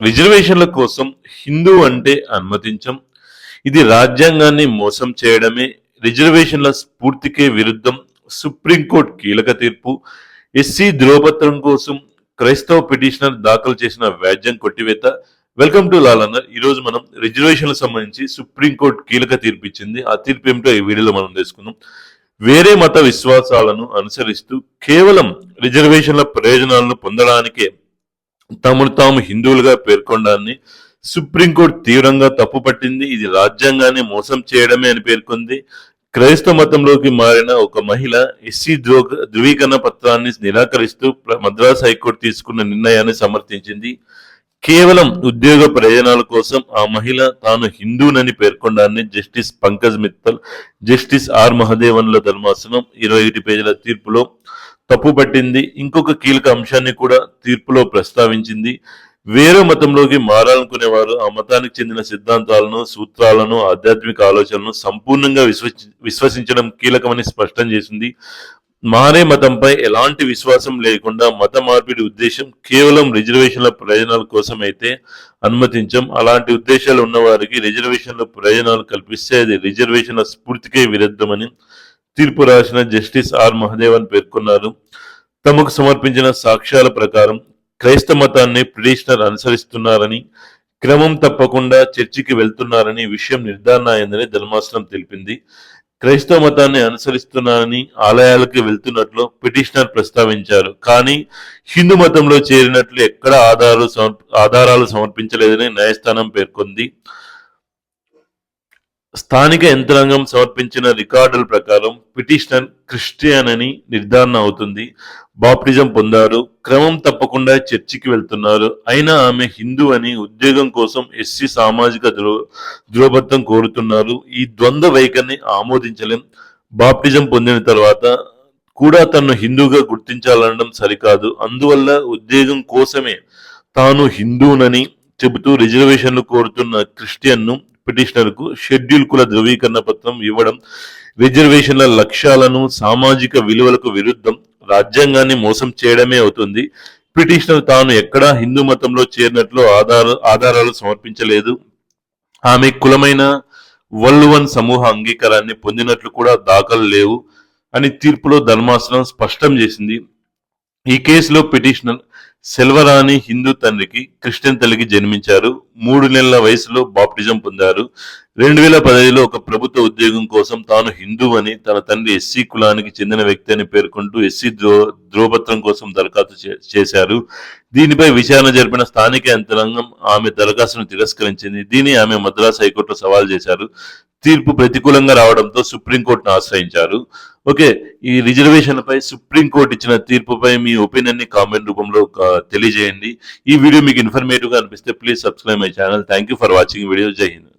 రిజర్వేషన్ల కోసం హిందూ అంటే అనుమతించం. ఇది రాజ్యాంగాన్ని మోసం చేయడమే. రిజర్వేషన్ల స్ఫూర్తికే విరుద్ధం. సుప్రీంకోర్టు కీలక తీర్పు. ఎస్సీ ధ్రువపత్రం కోసం క్రైస్తవ పిటిషనర్ దాఖలు చేసిన వ్యాజ్యం కొట్టివేత. Welcome to లాలన్నర్. ఈ రోజు మనం రిజర్వేషన్లకు సంబంధించి సుప్రీంకోర్టు కీలక తీర్పు ఇచ్చింది. ఆ తీర్పు ఏమిటో ఈ వీడియోలో మనం తెలుసుకుందాం. వేరే మత విశ్వాసాలను అనుసరిస్తూ కేవలం రిజర్వేషన్ల ప్రయోజనాలను పొందడానికే తమను తాము హిందువులుగా పేర్కొనడాన్ని సుప్రీంకోర్టు తీవ్రంగా తప్పుపట్టింది. ఇది రాజ్యాంగాన్ని మోసం చేయడమే అని పేర్కొంది. క్రైస్తవ మతంలోకి మారిన ఒక మహిళ ఎస్సీ ధృవీకరణ పత్రాన్ని నిరాకరిస్తూ మద్రాసు హైకోర్టు తీసుకున్న నిర్ణయాన్ని సమర్థించింది. కేవలం ఉద్యోగ ప్రయోజనాల కోసం ఆ మహిళ తాను హిందూనని పేర్కొనడాన్ని justice Pankaj Mittal, justice R మహదేవన్ల ధర్మాసనం 21 పేజీల తీర్పులో తప్పుపట్టింది. ఇంకొక కీలక అంశాన్ని కూడా తీర్పులో ప్రస్తావించింది. వేరే మతంలోకి మారాలనుకునేవారు ఆ మతానికి చెందిన సిద్ధాంతాలను, సూత్రాలను, ఆధ్యాత్మిక ఆలోచనలను సంపూర్ణంగా విశ్వసించడం కీలకమని స్పష్టం చేసింది. మారే మతంపై ఎలాంటి విశ్వాసం లేకుండా మత మార్పిడి ఉద్దేశం కేవలం రిజర్వేషన్ల ప్రయోజనాల కోసం అయితే అనుమతించం. అలాంటి ఉద్దేశాలు ఉన్నవారికి రిజర్వేషన్ల ప్రయోజనాలు కల్పిస్తే అది రిజర్వేషన్ల స్ఫూర్తికే విరుద్ధమని తీర్పు రాసిన జస్టిస్ ఆర్ మహదేవన్ పేర్కొన్నారు. తమకు సమర్పించిన సాక్ష్యాల ప్రకారం క్రైస్తవ మతాన్ని పిటిషనర్ అనుసరిస్తున్నారని, క్రమం తప్పకుండా చర్చికి వెళ్తున్నారని విషయం నిర్ధారణ అయిందని ధర్మాసనం తెలిపింది. క్రైస్తవ మతాన్ని అనుసరిస్తున్నారని, ఆలయాలకు వెళ్తున్నట్లు పిటిషనర్ ప్రస్తావించారు. కానీ హిందూ మతంలో చేరినట్లు ఎక్కడ ఆధారాలు సమర్పించలేదని న్యాయస్థానం పేర్కొంది. స్థానిక యంత్రాంగం సమర్పించిన రికార్డుల ప్రకారం పిటిషనర్ క్రిస్టియన్ అని నిర్ధారణ అవుతుంది. బాప్టిజం పొందారు, క్రమం తప్పకుండా చర్చికి వెళ్తున్నారు. అయినా ఆమె హిందూ అని, ఉద్యోగం కోసం ఎస్సీ సామాజిక ధృవపత్రం కోరుతున్నారు. ఈ ద్వంద్వ వైఖరిని ఆమోదించలేం. బాప్టిజం పొందిన తర్వాత కూడా తను హిందూగా గుర్తించాలనడం సరికాదు. అందువల్ల ఉద్యోగం కోసమే తాను హిందూనని చెబుతూ రిజర్వేషన్లు కోరుతున్న క్రిస్టియన్ను పిటిషనర్ కు షెడ్యూల్ కుల ధృవీకరణ పత్రం ఇవ్వడం రిజర్వేషన్ల లక్ష్యాలను, సామాజిక విలువలకు విరుద్ధం. రాజ్యాంగాన్ని మోసం చేయడమే అవుతుంది. పిటిషనర్ తాను ఎక్కడా హిందూ మతంలో చేరినట్లు ఆధారాలు సమర్పించలేదు. ఆమె కులమైన వల్లువన్ సమూహ అంగీకారాన్ని పొందినట్లు కూడా దాఖలు లేవు అని తీర్పులో ధర్మాసనం స్పష్టం చేసింది. ఈ కేసులో పిటిషనర్ సెల్వరాణి హిందూ తండ్రికి, క్రిస్టియన్ తల్లికి జన్మించారు. 3 నెలల వయసులో బాప్టిజం పొందారు. 2010లో ఒక ప్రభుత్వ ఉద్యోగం కోసం తాను హిందూ అని, తన తండ్రి ఎస్సీ కులానికి చెందిన వ్యక్తి అని పేర్కొంటూ ఎస్సీ ధ్రువపత్రం కోసం దరఖాస్తు చేశారు. దీనిపై విచారణ జరిపిన స్థానిక యంత్రాంగం ఆమె దరఖాస్తును తిరస్కరించింది. దీన్ని ఆమె మద్రాసు హైకోర్టులో సవాల్ చేశారు. తీర్పు ప్రతికూలంగా రావడంతో సుప్రీంకోర్టును ఆశ్రయించారు. ఓకే, ఈ రిజర్వేషన్లపై సుప్రీంకోర్టు ఇచ్చిన తీర్పుపై మీ ఒపీనియన్ ని కామెంట్ రూపంలో తెలియజేయండి. ఈ వీడియో మీకు ఇన్ఫర్మేటివ్ గా అనిపిస్తే please subscribe my channel. Thank you for watching video. జై హింద్.